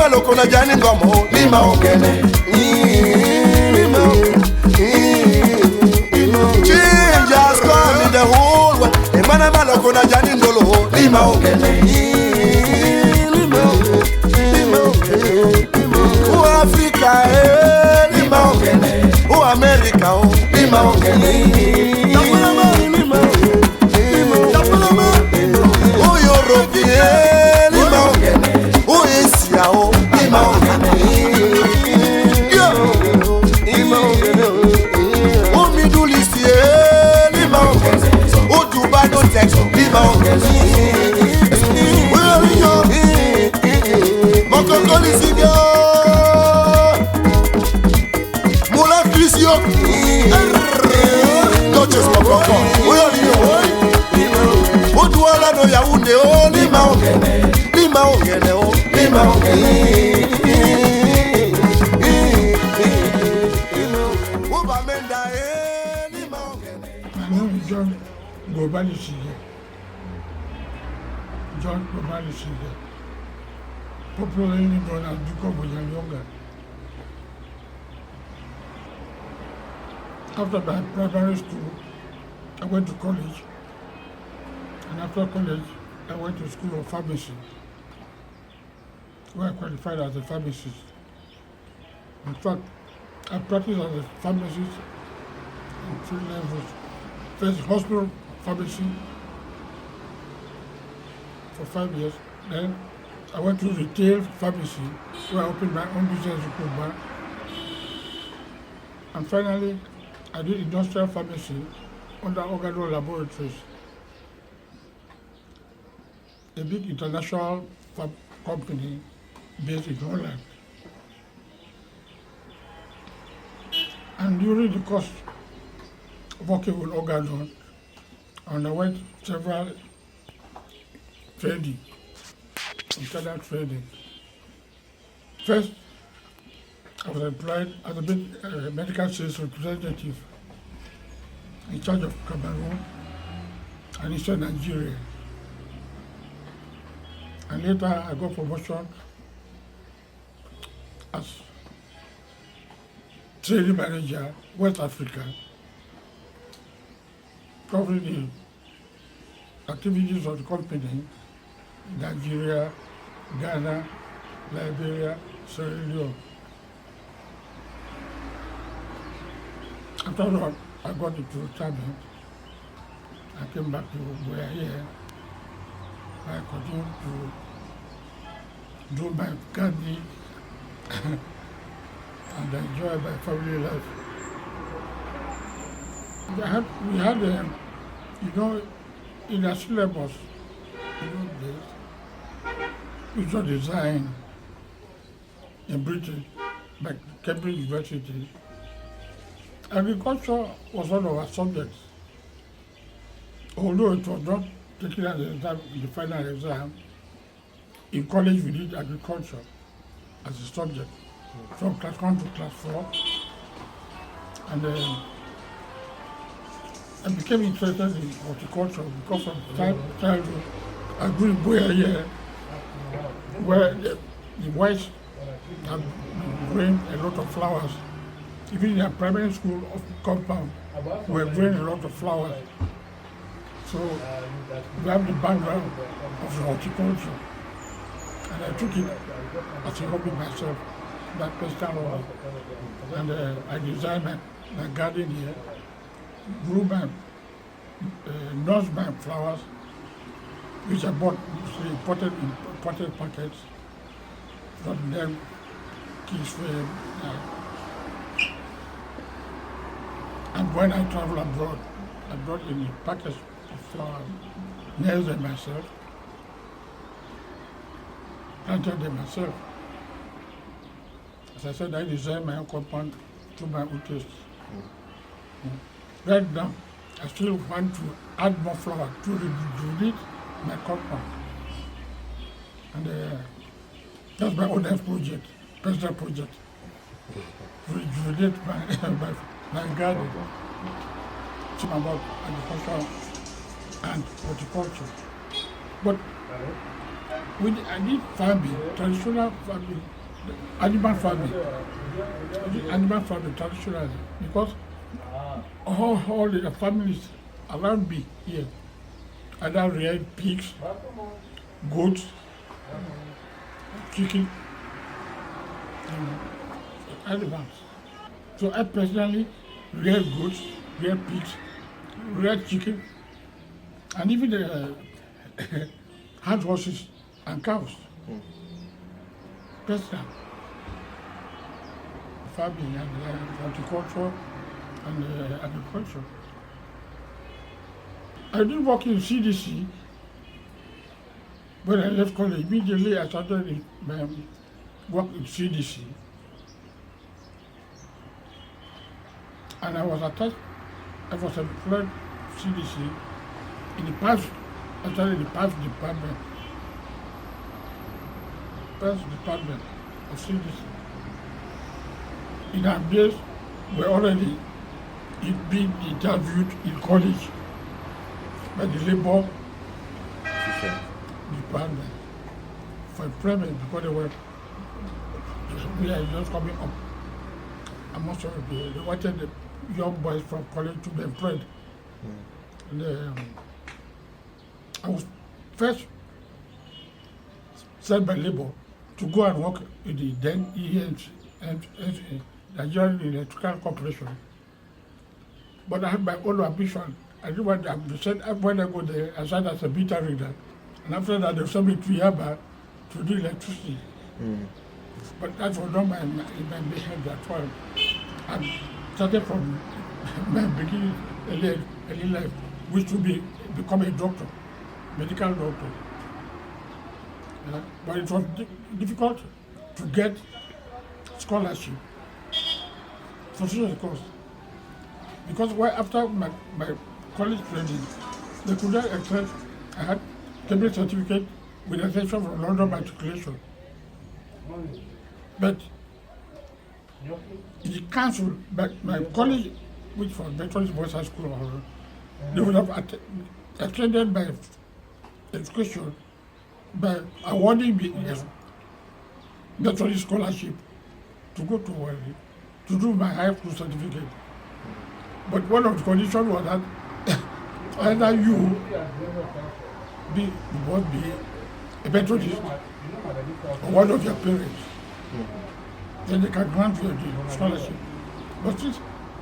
malo kuna jani ngomo lima ogene change has come in the whole world emana malo kuna jani ndolo lima ogene o Africa lima ogene o America lima ogene o Europe lima ogene o Asia lima ogene o Middle East lima ogene o Dubai no Texas lima ogene Mokokoli Sidio Moula Crisio Coaches Mokoko Odouala no Yaoundé oh Lima ogene Lima ogene oh Lima ogene Obamenda Lima ogene. My name is John Gobali Sige. John Gobali Sige. Popularly known as Duke of Bujanyonga. After my primary school, I went to college. And after college, I went to school of pharmacy, where I qualified as a pharmacist. In fact, I practiced as a pharmacist in 3 levels. First, hospital pharmacy for 5 years. Then I went to retail pharmacy, where I opened my own business in Kuba. And finally, I did industrial pharmacy under Ogado Laboratories, a big international company based in Holland. And during the course of working with Ogado, I underwent several training, internal training. First, I was employed as a medical sales representative in charge of Cameroon and Eastern Nigeria. And later I got promotion as training manager, West Africa, covering the activities of the company in Nigeria, Ghana, Liberia, Sierra Leone. After that, I got into retirement. I came back to where I am. I continued to do my gardening and enjoy my family life. We had in our syllabus, which was designed in Britain by Cambridge University. Agriculture was one of our subjects, although it was not taken as an exam in the final exam. In college, we did agriculture as a subject from class 1 to class 4. And I became interested in horticulture because from childhood I grew in Boya, where the whites have growing a lot of flowers. Even in a primary school of compound, we were growing a lot of flowers. So we have the background of the horticulture. And I took it as a hobby myself, that personal hobby. And I designed my garden here, grew my nursery flowers, which I bought mostly imported in potted packets from them, Kingsway. And when I travel abroad, I brought in a package of flowers, nailed them myself, planted them myself. As I said, I designed my own compound to my own taste. Right now, I still want to add more flower to rejuvenate my compound. And that's my own project, personal project, to rejuvenate my garden. It's about agriculture and horticulture. But I did farming, traditional farming, animal farming. Animal farming traditionally, because all the families around me here either reared pigs, goats, chicken, animals. So I personally rear goats, rear pigs, rear chicken, and even had horses and cows. Personal farming and horticulture and agriculture. I did work in CDC. When I left college, immediately I started my work in CDC. And I was employed CDC in the past, I started in the past department of CDC. In our days, we already being interviewed in college by the labor department for employment because we are just coming up. I'm not sure they wanted the young boys from college to be employed. And, I was first sent by labor to go and work in the then Nigerian Electrical Corporation. But I had my own ambition. I didn't want to send when I go there, I started as a meter reader. And after that, they sent me to Yaba to do electricity. But that was not my mission at all. I started from my beginning, early life, which to become a doctor, medical doctor. But it was difficult to get scholarship for such a course. Because after my college training, they could not accept, I had cabinet certificate with exemption from London matriculation. But in the council, my college, which was Methodist Boys High School, they would have extended my education by awarding me a Methodist scholarship to go to do my high school certificate. But one of the conditions was that either you must be a Methodist or one of your parents. Then they can grant you the scholarship. But since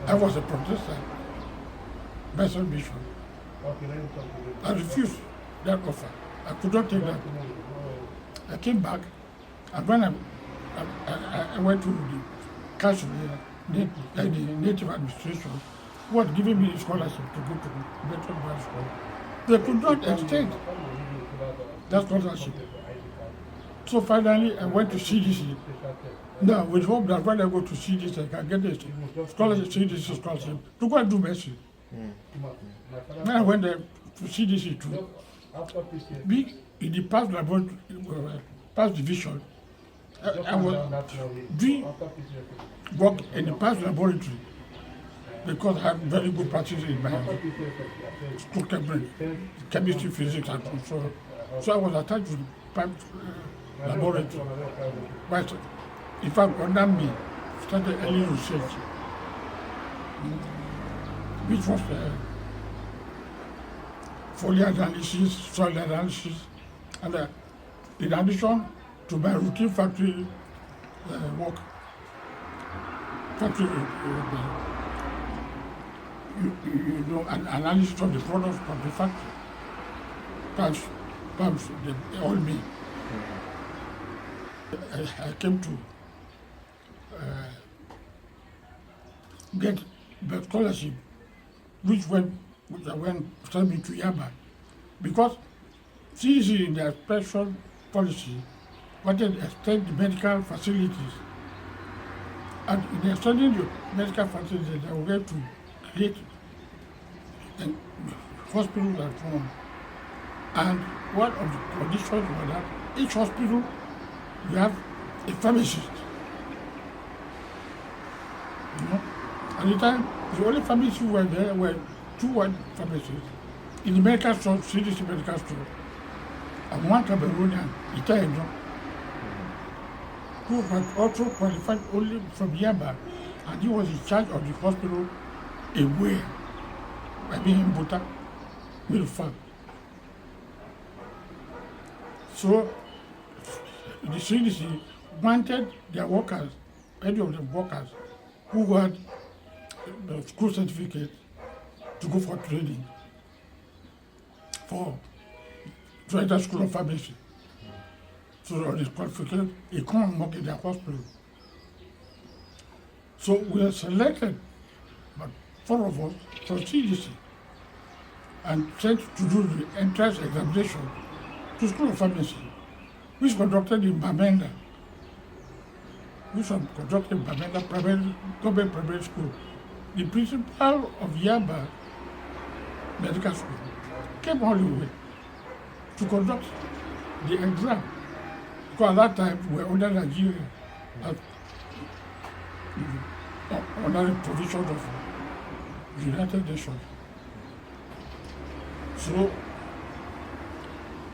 I was a Protestant, Methodist bishop, I refused that offer. I could not take that. I came back, and when I went to the council, the native administration, who had given me a scholarship to go to Methodist Boys School, they could not extend that scholarship. So finally, I went to CDC. Now, with hope that when I go to CDC, I can get a scholarship, CDC scholarship to go and do medicine. When I went there to CDC to be in the past laboratory, past division, I was doing work in the past laboratory because I had very good practice in my school chemistry, physics, and so I was attached to the past laboratory. But in fact, under me, started early research, which was foliar analysis, soil analysis, and in addition to my routine factory work, an analysis of the products from the factory, pumps, the oil mill. I came to get the scholarship, which I went sent me to Yaba, because CDC in their special policy wanted to extend the medical facilities, and in extending the medical facilities, they were going to create hospitals at home. And one of the conditions was that each hospital you have a pharmacist. At the time, the only pharmacists who were there were two pharmacists in the medical store, CDC medical store, and one Cameroonian, Italian. who had also qualified only from Yaba, and he was in charge of the hospital away. I mean, in Buta, Milford. So, the CDC wanted their workers, any of the workers who had the school certificate to go for training to enter school of pharmacy. So on his qualification, he can't work in their hospital. So we are selected, but 4 of us from CDC, and sent to do the entrance examination to school of pharmacy, which conducted in Bamenda, government primary school. The principal of Yaba Medical School came all the way to conduct the exam. Because at that time we were under Nigeria, under the provision of the United Nations. So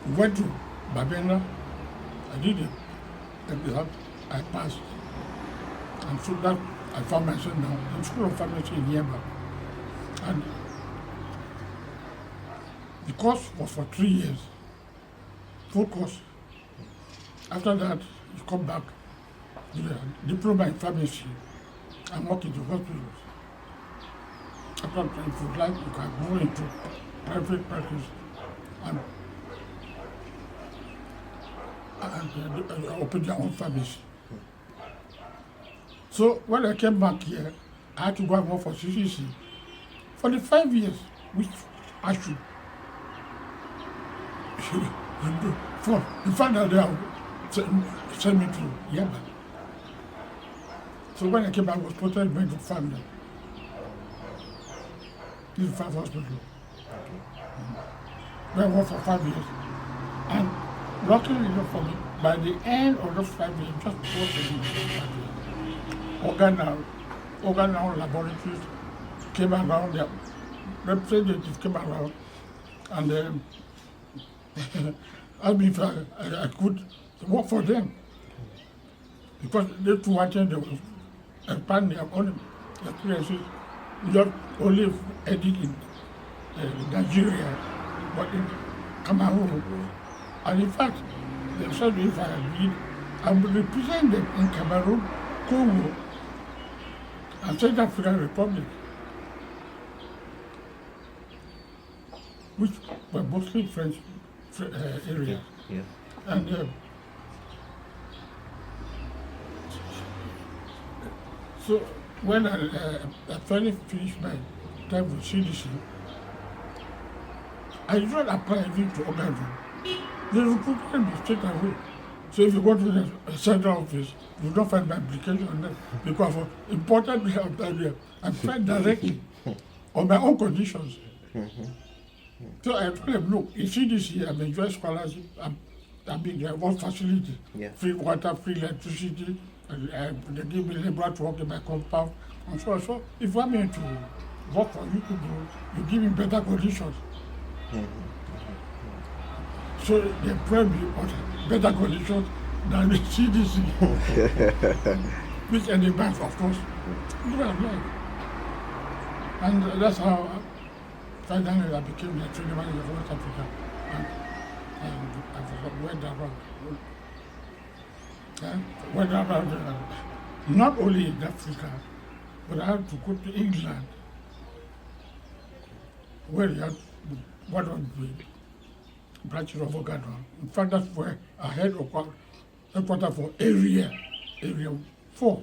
we went to Babena, I did it, and I passed. And so that I found myself now in School of Pharmacy in Yaba. And the course was for 3 years, full course. After that, you come back to the diploma in pharmacy and work in the hospitals. After that, if you like, you can go into private practice and open your own pharmacy. So when I came back here, I had to go and work for CCC for the 5 years, which I should do. For the fact that they sent me to Yaba. So when I came back, I was totally going to family. This is 5 hospital. Where I worked for 5 years. And luckily enough for me, by the end of those 5 years, just before the organ laboratories came around, their representatives came around, and asked me if I could work for them. Because they too wanted to expand their own experiences, not only in Nigeria, but in Cameroon. And in fact, they said if I agreed, I would represent them in Cameroon, Congo, and South African Republic, which were mostly French areas. Yeah. And so when I finally finished my time with CDC, I did not apply even to organ. They recruited me straight away. So if you go to the central office, you don't find my application on them because of important area. I'm find directly on my own conditions. So I told them, look, in CDC, I'm enjoying scholarship. I mean, there was facility, free water, free electricity, they give me labor to work in my compound, and so on. So if you want me to work for you, you give me better conditions. So they employ me on better conditions than the CDC, which any bank, of course, would have liked. And that's how finally I became the training manager for West Africa. And I went around, not only in Africa, but I had to go to England, where you had one of the branches of Ogadon. In fact, that's where I had headquarters for Area 4.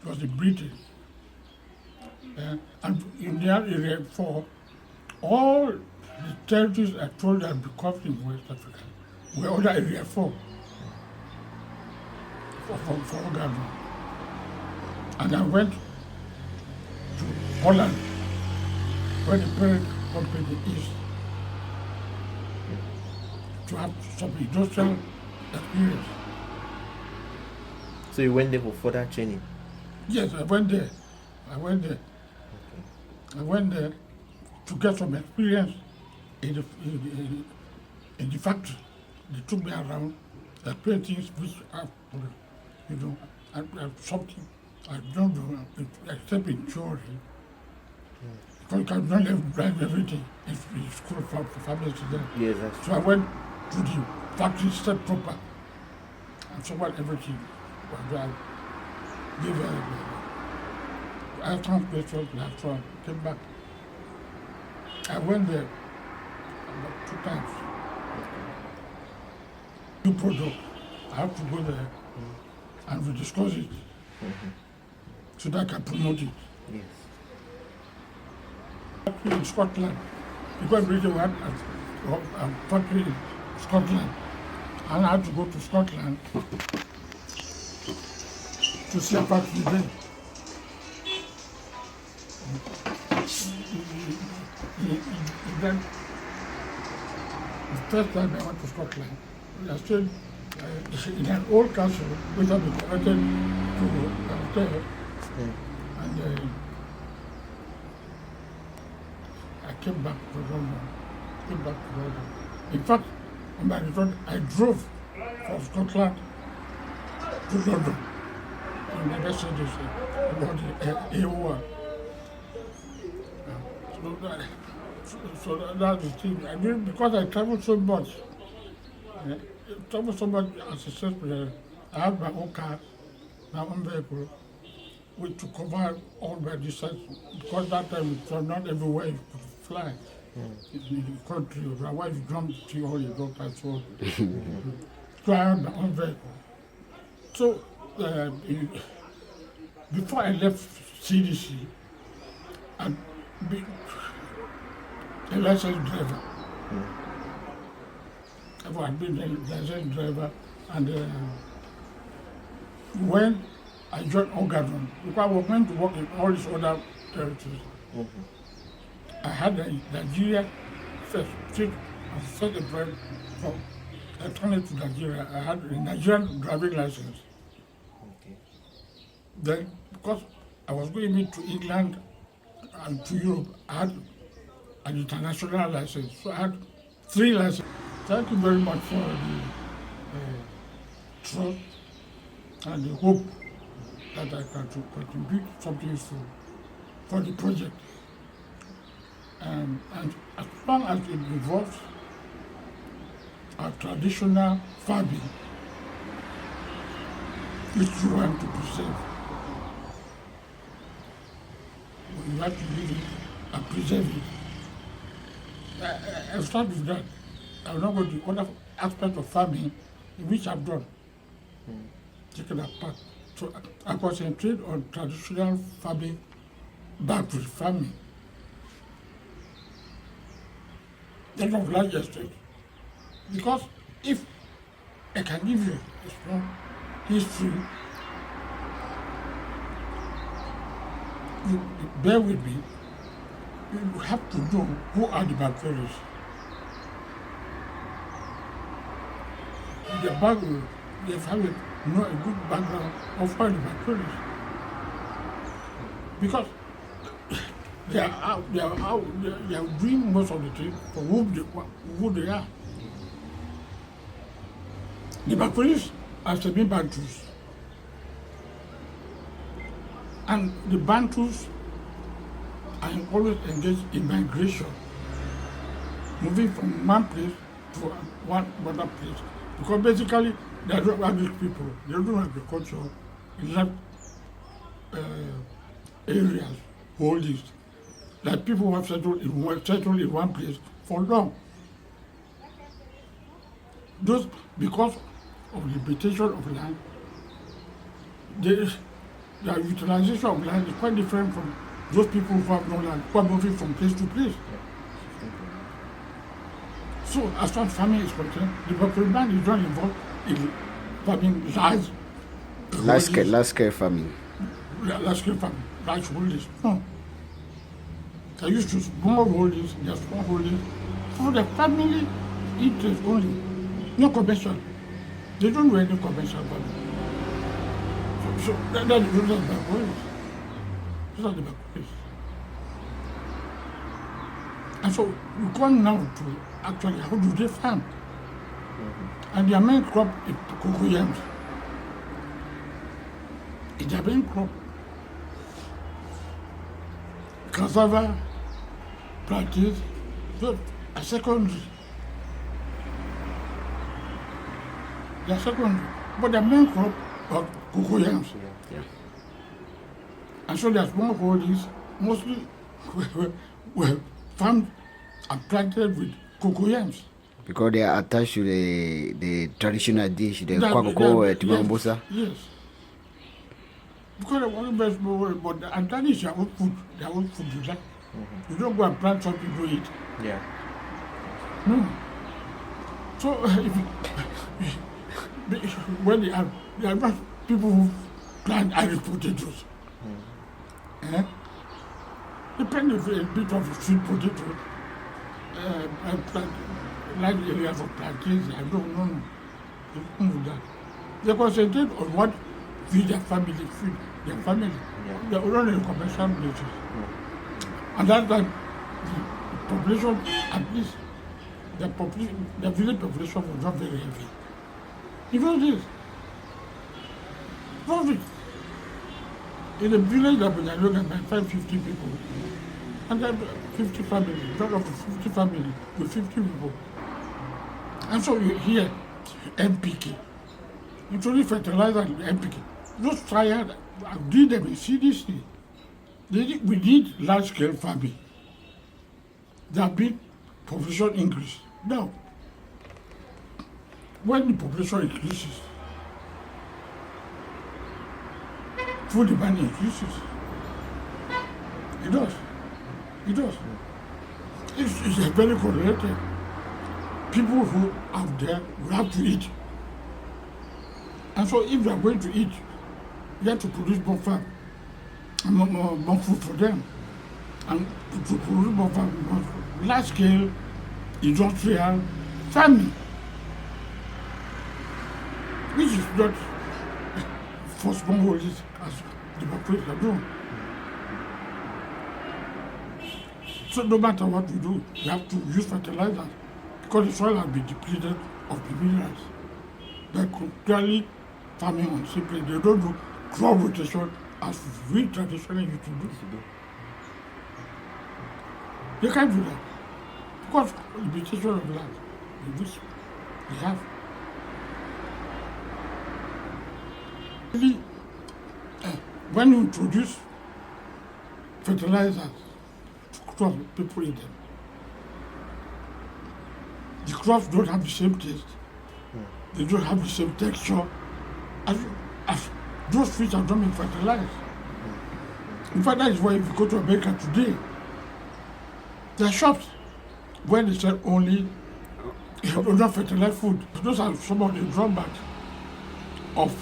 It was in Britain. And in that Area 4, all the territories I told you I'd become in West Africa were under Area 4 for Ogadon. And I went to Holland, where the parent company is, to have some industrial experience. So you went there for further training? Yes, I went there. I went there to get some experience in the factory. They took me around, explained things which you know, and something I don't do except in theory. Because you cannot learn everything in school for family students. Yes, that's So I went to the factory step proper and so what everything. And I gave I translated after I came back. I went there about 2 times. New product. I have to go there and we discuss it so that I can promote it. yes. Factory in Scotland. Because Britain had a factory in Scotland. And I had to go to Scotland to see a factory there. Then, the first time I went to Scotland, we are still in an old castle which had been converted to a hotel. And I came back to London. In fact, on my return, I drove from Scotland to London. And I said this about the AOR. So that's the thing. I mean, because I travel so much, as a salesman, I have my own car, my own vehicle, which to cover all my distance. Because that time it was not everywhere you could fly. In the country, my wife jumped to all the doctors, so I had my own vehicle. So before I left CDC, I'd been a licensed driver. I've been a licensed driver, and when I joined Ogaden, because I was going to work in all these other territories, I had a Nigeria first trip as a second driver from I turned it to Nigeria. I had a Nigerian driving license. Okay. Then, because I was going to England and to Europe, I had an international license. So I had 3 licenses. Thank you very much for the trust and the hope that I can contribute something useful for the project. And as long as it involves our traditional farming, which we want to preserve, we have to live it and preserve it. I'll start with that. I will not go to other aspects of farming in which I've done, taken apart. So I concentrate on traditional farming, backward farming. Then of large estate. Because if I can give you a small history, you bear with me, you have to know who are the Bakweris. The background, they have a good background of who are the Bakweris. Because they are doing most of the things for who they are. The Bakweris are semi-Bantus. And the Bantus are always engaged in migration, moving from one place to one other place. Because basically, they are not agricultural people. They don't do agriculture in that areas, holdings. Like people who have settled in one place for long. Those, because of limitation of land, their utilization of land is quite different from those people who have no land, who are moving from place to place. So, as far as farming is concerned, the Bakweri man is not involved in farming large scale farming. Large scale farming, large holdings. No. They used to small holdings, they are small holdings, for the family interest only, no commercial. They don't do any commercial farming. So that's the reason of the Bakweris. Those are the Bakweris. And so we come now to actually how do they farm? And their main crop is cocoa yams. in their main crop. Cassava, plantain, those are secondary. They are secondary. But the main crop are cocoyams. Yeah. And so their smallholdings mostly were farmed and planted with cocoyams. Because they are attached to the traditional dish, the That- kwakoko, that- timambusa. Yes. Because they want to best but and that is their own food you like. You don't go and plant something to eat. Yeah. No. So when they are not people who plant Irish potatoes. Eh? They plant a bit of sweet potato, large areas of plantains. I don't know. They don't do that. They concentrate on what feed their family. Yeah. They are on a commercial basis. And that time, the population, at least, the village population was not very heavy. You know this? Profit. In a village that we are looking at 550 people, and then 50 families, not of 50 families with 50 people. And so you hear NPK. Introduce fertilizer and NPK. Those trials, I did them in CDC. We did large-scale farming. There have been population increase. Now, when the population increases, food demand increases. It does. It does. It's very correlated. People who are there will have to eat. And so if they are going to eat, you have to produce more farm, and more food for them. And to produce more farm, more large scale industrial farming, which is not for smallholders as the population are doing. So no matter what we do, we have to use fertilizers because the soil has been depleted of the minerals. They're clearly farming on simply, they don't do crop rotation as we traditionally used to do. They can't do that because of limitation of land, which they have. Really, when you introduce fertilizers to crops, people eat them. The crops don't have the same taste. They don't have the same texture as those fish are not being fertilized. In fact, that is why if you go to America today, there are shops where they sell only not fertilized food. Those are some of the drawbacks of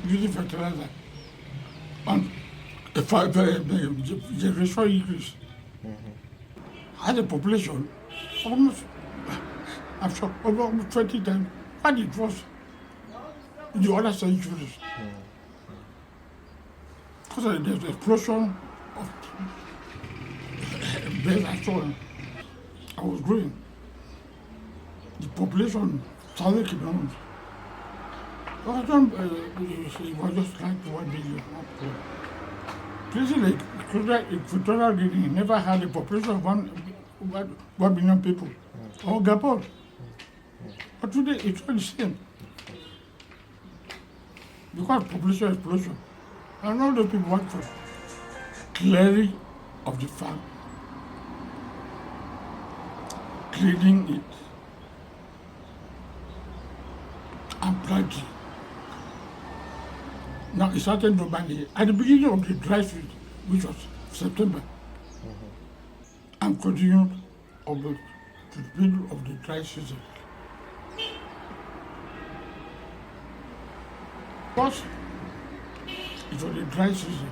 using fertilizer. And the generation increase. As a population, almost 20 times what it was in the other centuries. Because there's an explosion of birds and so on. I was growing. The population started keeping on. It was just like 1 billion. Places like Equatorial Guinea never had a population of 1 billion people. Or Gabon. But today it's all the same. Because population explosion. And all those people want for clearing of the farm, cleaning it, and planting. Now it started normally at the beginning of the dry season, which was September, and continued to the middle of the dry season. Because it was a dry season,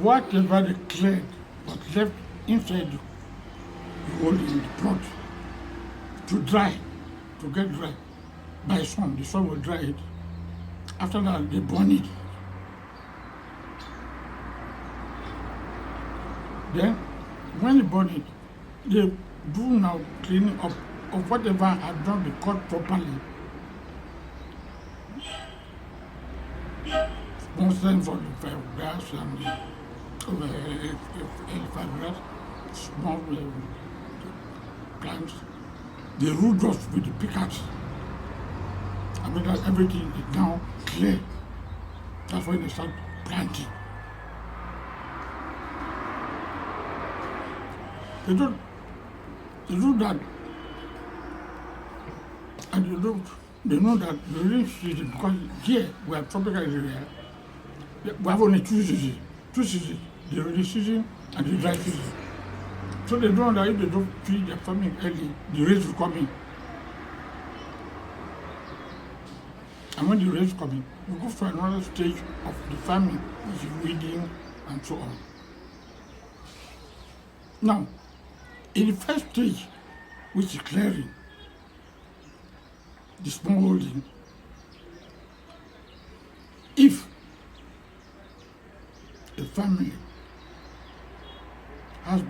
whatever they cleared was left inside the hole in the plot to dry, to get dry. By sun, the sun will dry it. After that, they burn it. Then, when they burn it, they do now cleaning up of whatever had not been cut properly. constant for the grass and elephant grass, small plants. They root us with the pickaxe. I mean that everything is now clear. That's when they start planting. They do that, and they know that the rainy season, because here we are tropical area, we have only two seasons, the rainy season and the dry season. So they know that if they don't feed their farming early, the rains will come in. And when the rains come in, we go for another stage of the farming, which is weeding and so on. Now, in the first stage, which is clearing, the small holding, if a family has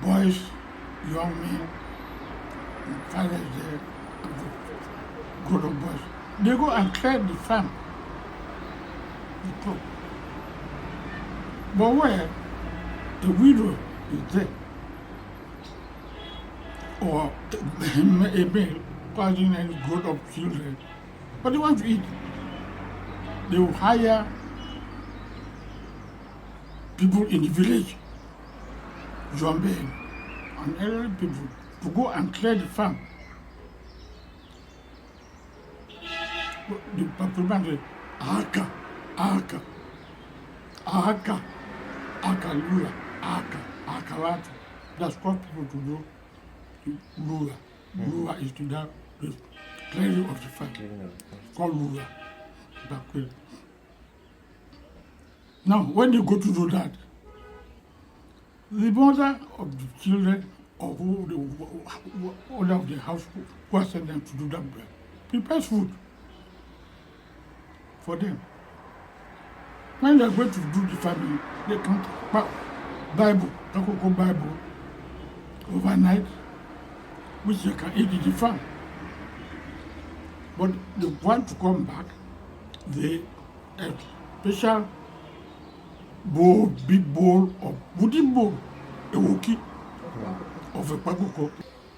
boys, young men, fathers there, grown-up boys, they go and clear the farm, the crop. But where a widow is there, or a male causing any growth of children, but they want to eat, they will hire people in the village, young men and elderly people, to go and clear the farm. The people say, Aka, Aka, Aka, Aka Lula, Aka, Akalata. That's what people to do. Lula. Lula is to that the clearing of the farm. It's called Lula. Now, when they go to do that, the mother of the children or who owner of the house who has sent them to do that prepares food for them. When they are going to do the family, they can Bible, Bible overnight, which they can eat in the farm. But they want to come back, they have special bowl, big bowl, or wooden bowl, a woki of a pakoko,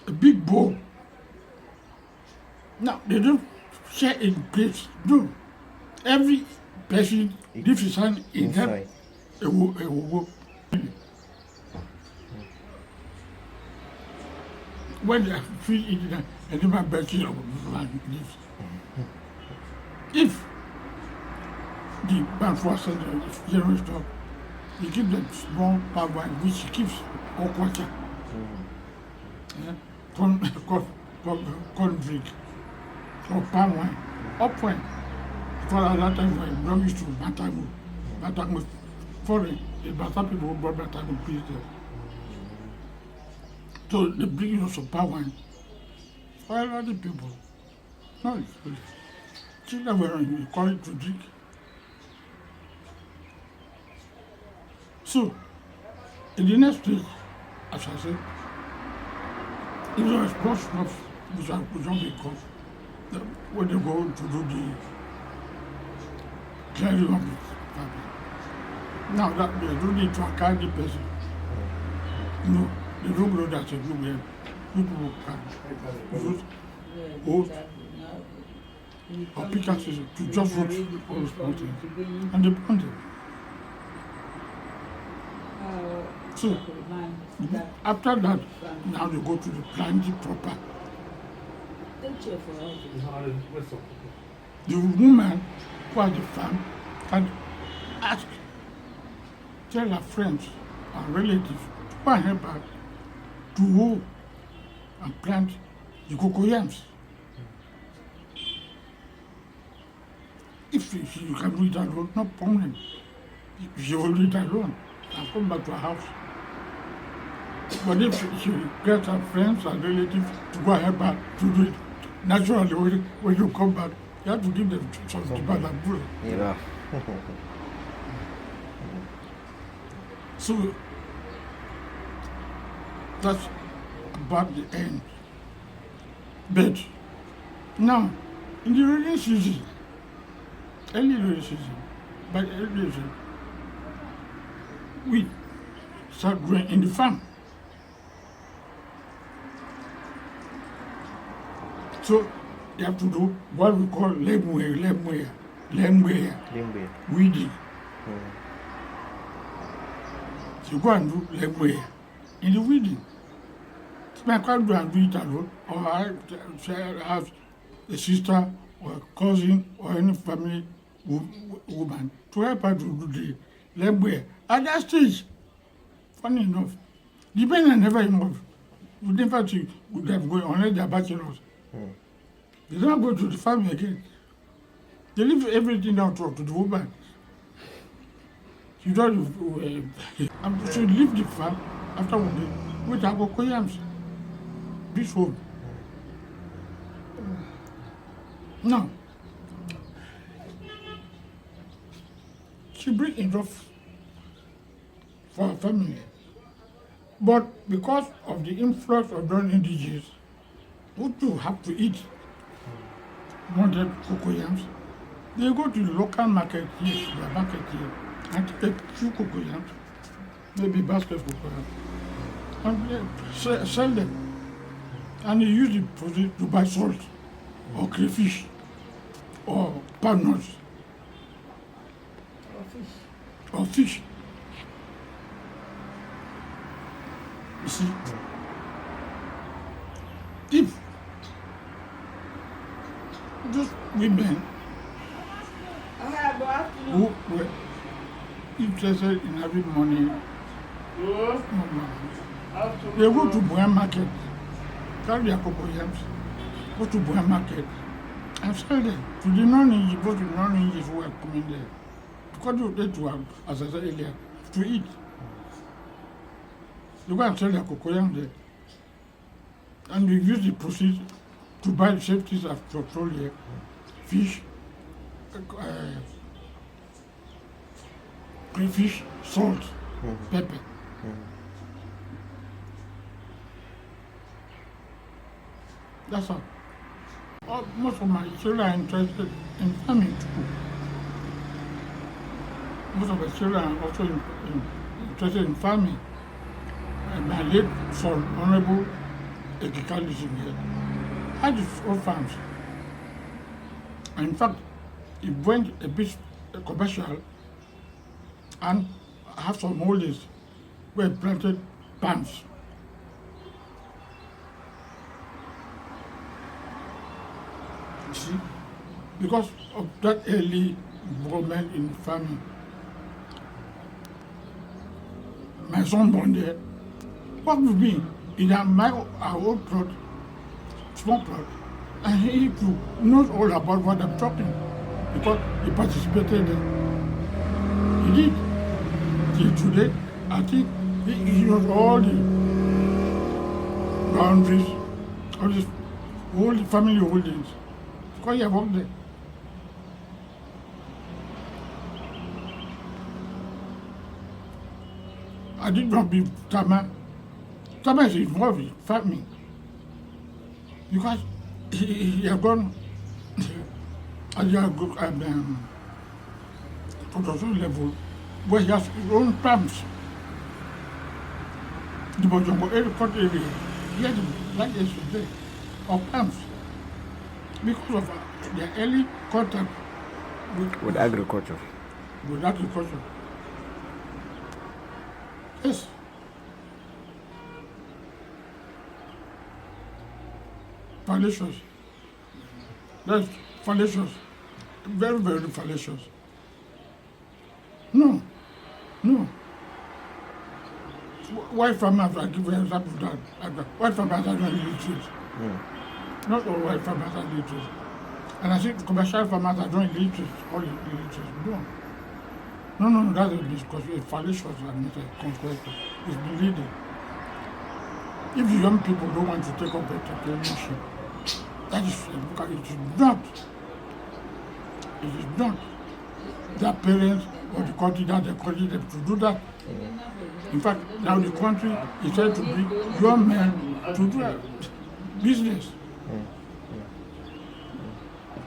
a big bowl. Now, they don't share in plates, no. Every person leaves his hand in that a woki. When they are free eating that, and then my birthday of land leaves. If the man forces the general stock, he gives them small palm wine, which he keeps all quarter. Corn drink, or palm wine, up wine. Because at that time, when we used to Batamu, foreign, the Bata people brought Batamu peace there. So they bring you some palm wine for other people. No, it's good. Children were encouraged to drink. So, in the next stage, as I said, if there is not enough, which don't be caught, when they go to do the clearing of the family. Now that they don't need to account the person. No, they don't know that a group where people can use oath or pickaxes to just vote for those things. And they burn them. So, after that, now they go to the planting proper. The woman who has the farm can ask, tell her friends and relatives to go and help her to hoe and plant the cocoyams. If you can do it alone, no problem. If she will do it alone, and come back to her house. But if she gets her friends and relatives to go and help her to do it, naturally, when you come back, you have to give them some demand and food. Yeah. So, that's about the end. But now, in the rainy season, early rainy season, But listen, we start growing in the farm. So you have to do what we call lemwe, weeding. You go and do lemwe in the weeding. So I can't do and do it alone, or I have a sister or a cousin or any family woman to help her to do the lemwe. At that stage, funny enough, the men are never involved. You never see would have gone unless they are bachelors. They don't go to the farm again. They leave everything down to the woman. You don't so leave the farm after 1 day with our cocoyams. This home. Now, she brings enough for her family. But because of the influx of non-indigenous, who too have to eat wanted cocoyams, they go to the local market here, their market here, and take a few cocoyams, maybe baskets of cocoyams, and they sell them. And they use the proceeds to buy salt, or crayfish, or palm nuts, or fish. You see, if those women who were interested in having money, they go to Boyan market, carry their cocoyams, go to Boyan market, and sell them to the non-English, both the non-English who are coming there. Because they to have, as I said earlier, to eat. They go and sell their cocoyam there. And they use the proceeds to buy the safeties of petrol here, fish, crayfish, salt, pepper. That's all. Most of my children are interested in farming too. Most of my children are also interested in farming. And my late son, Honorable Ekikali here, had his own farms. And in fact, he went a bit commercial and have some holdings where he planted palms. You see, because of that early involvement in farming, my son born there, what would be in our own plot, small plot, and he knows all about what I'm talking because he participated there. He did. Till today, I think he knows all the boundaries, all the family holdings, because he worked there. I did not be Tama. Tama is involved in farming because he has gone at the production level where he has his own farms. The Bojongo area, he has the largest today of farms because of their early contact with agriculture. With agriculture. Yes. Fallacious. That's fallacious. Very, very fallacious. No. White farmers, I give you an example of that. White farmers are not illiterate. Not all white farmers are illiterate. And I think commercial farmers are not illiterate, all illiterate. No, that's because it's fallacious and it's a conquest. It's misleading. If the young people don't want to take up entrepreneurship, that is because it is not. It is not their parents or the country that they encourage them to do that. In fact, now the country is trying to bring young men to do business.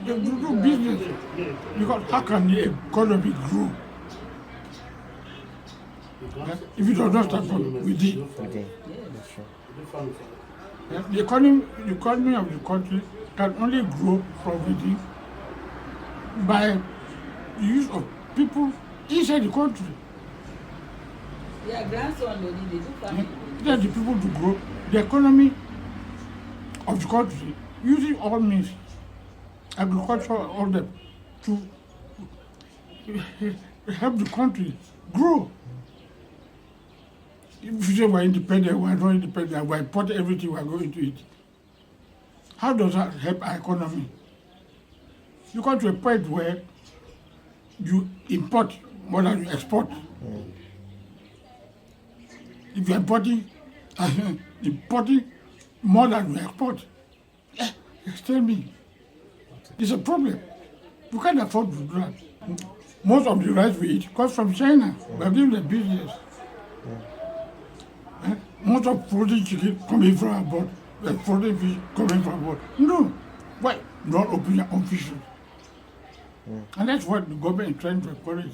They do business. Because how can the economy grow? If it does not start from within. Okay. That's true. The economy of the country can only grow from within by the use of people inside the country. Yeah, grandson, they do family. Get the people to grow. The economy of the country using all means, agriculture, all them, to help the country grow. If you say we're independent, we're not independent, we import everything, we're going to eat. How does that help our economy? You come to a point where you import more than you export. If you're importing more than you export, tell me, it's a problem. You can't afford to do that. Most of the rice we eat comes from China. We're giving them business. Most of frozen chicken coming from abroad, frozen fish coming from abroad. No. Why not open your own fisheries? And that's what the government is trying to encourage.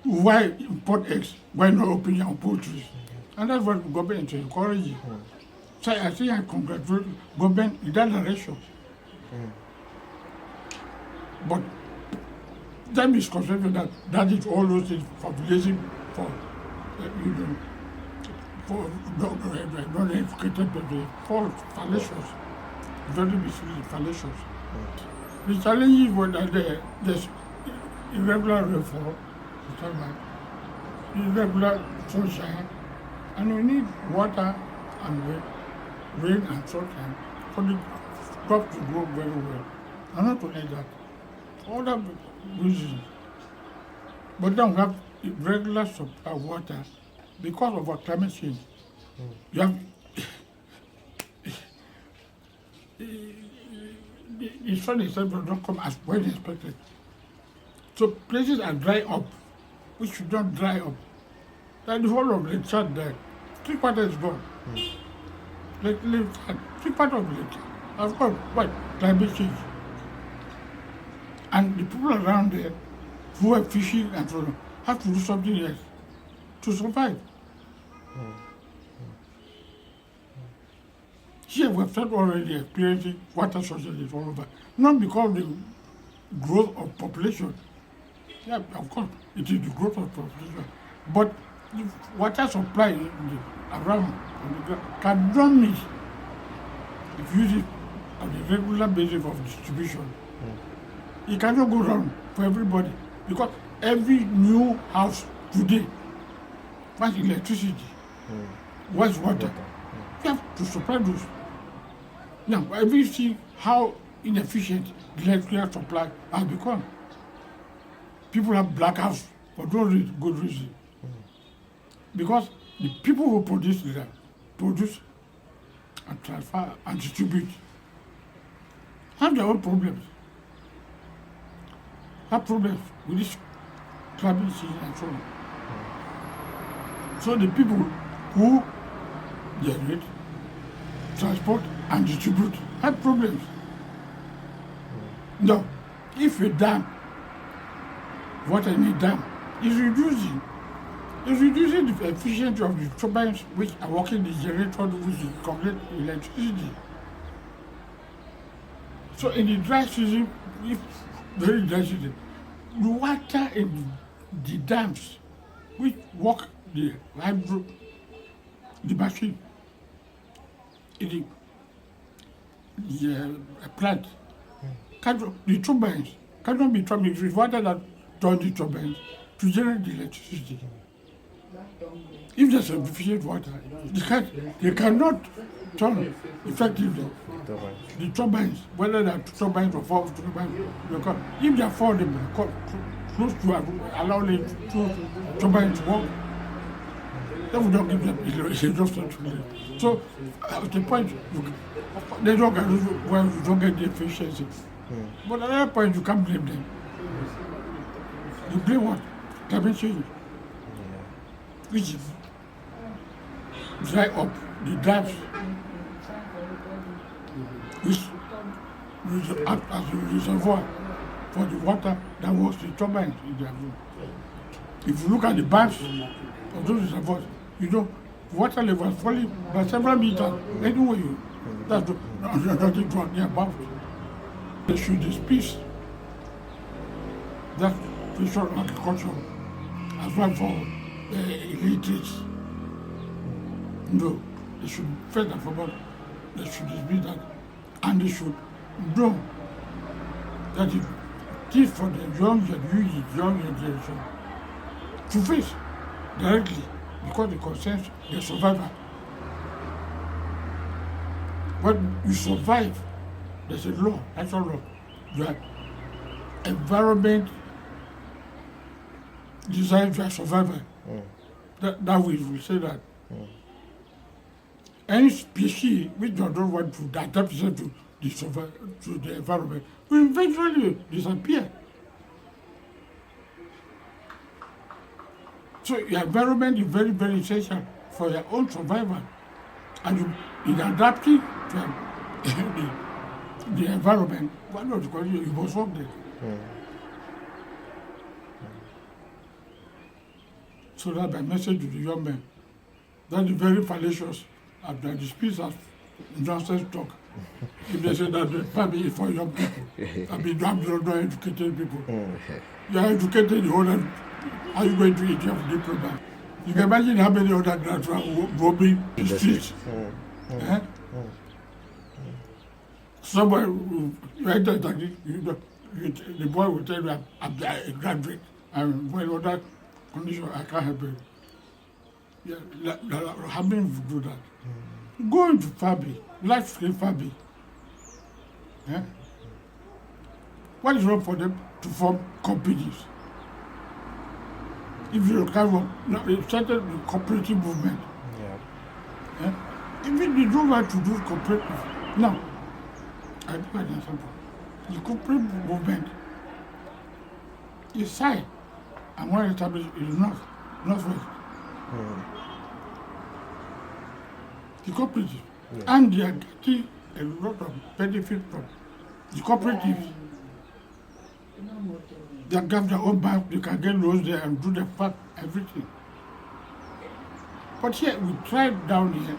Why import eggs? Why not open your own poultry? And that's what the government is encouraging. So I think I congratulate the government in that direction. But that misconception that is all those things population for for non-educated people, false, fallacious, very misleading, fallacious. The challenges were that there's irregular rainfall, irregular sunshine, and we need water and rain and sunshine for the crop to grow very well. And not only that, other reasons. But then we have irregular supply of water because of our climate change. You have the sun itself does not come as well expected. So places are dry up, which should not dry up. Like the whole of Lake Chad there, 3/4 is gone. Lake Chad, 3/4 of Lake Chad has gone. Why? Climate change. And the people around there who are fishing and so on have to do something else to survive. Here we have started already experiencing water shortages all over. Not because of the growth of population. Yeah, of course, it is the growth of population. But the water supply around cannot meet if you use it on a regular basis of distribution. It cannot go round for everybody because every new house today wants electricity, wants water. You have to supply those. Now, have you seen how inefficient the electrical supply has become? People have blackouts for no good reason. Because the people who produce and transfer and distribute have their own problems. Have problems with this climate change and so on. So the people who generate, transport and distribute have problems. Now, if a dam, water in a dam is reducing the efficiency of the turbines which are working the generator which collect electricity. So in the dry season, if very dry season, the water in the dams which work the machine in the plant, the turbines cannot be turned. It is water that turns the turbines to generate the electricity. If there's sufficient water, they cannot turn effectively the turbines, whether they're two turbines or 4 turbines. Because if there are 4 of them close to allow the 2 turbines to work, then we don't give them enough. So at the point, they don't get well, you don't get the efficiency. But at that point, you can't blame them. You blame what? Climate change. Which is dry up the dams, which act as a reservoir for the water that was the turbines in their room. If you look at the banks of those reservoirs, you know, water level was falling by several meters. Anyway, that's nothing to be above. They should displace that precious agriculture as well for illiterates. No, they should first and foremost, they should displace that, and they should know that it is for the young generation to face directly because it concerns the survivor. When you survive, there's a law, natural law, that environment designs your survival. That way we say that any species which does not want to adapt itself to the environment will eventually disappear. So your environment is very, very essential for your own survival. And in adapting to the environment, what not because you must work there. So that my message to the young men, that is very fallacious, and that the speech has nonsense talk. If they say that the family is for young people, I mean, you have not educated people. You are educated, you hold. How are you going to eat your diploma? You can imagine how many other grads are roaming the streets. Somewhere, you enter the boy will tell you, I'm a graduate, and when other condition, I can't help it. Yeah, how many do that? Go into Fabi, life-skill Fabi. What is wrong for them to form companies? If you kind of started the cooperative movement, even they don't want to do cooperative. Now, I do an example. The cooperative movement is side and one established in northwest. The cooperative, and they are getting a lot of benefit from the cooperatives. They have their own bank, they can get loans there and do the fact, everything. But here, we tried down here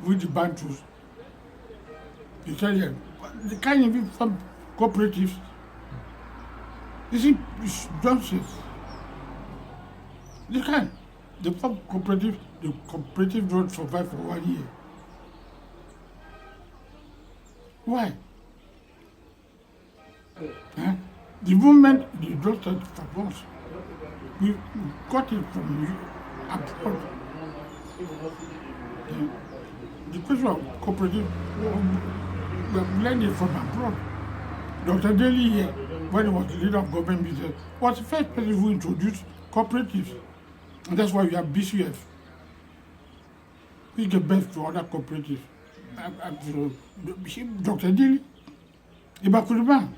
with the Bantus. You tell them, they can't even form cooperatives. You see, it's nonsense. They can. They form cooperatives, the cooperative don't survive for 1 year. Why? The movement, the doctor from us, we got it from abroad. The question of cooperative, we have learned it from abroad. Dr. Daly here, when he was the leader of government business, was the first person who introduced cooperatives. And that's why we have BCF. We give birth to other cooperatives. Dr. Daly, Ibakuriban.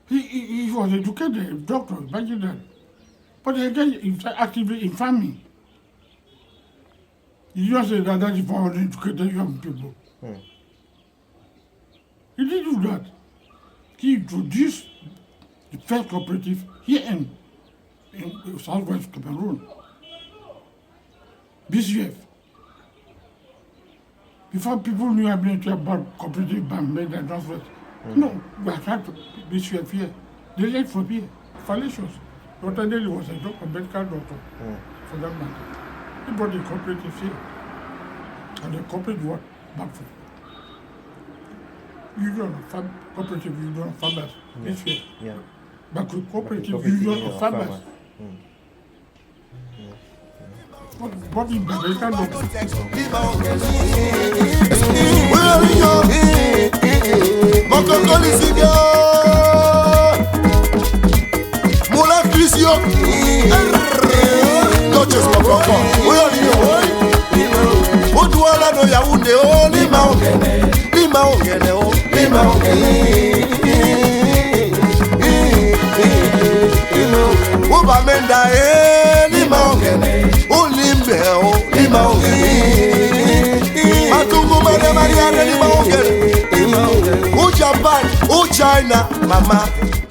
He was educated, a doctor, imagine that. But again, he's actively in farming. He just said that is for uneducated young people. He didn't do that. He introduced the first cooperative here in southwest Cameroon. BCF. Before people knew about cooperative bank made in northwest. No, we had BCF here. They left from here. Fallacious. Dr. Daly was a doctor, medical doctor, for that matter. He brought the cooperative here. And the cooperative what? Back for. Union of cooperative union of farmers. This way. But with cooperative union of farmers. What is the medical doctor? Moula Clisio, Coaches Mokoko, Odouala no Yaoundé, oh, Lima Ongene, oh, Lima Ongene, Oba Menda, Lima Ongene, oh, Limbe, oh, Lima Ongene, Who Japan, who China, mama.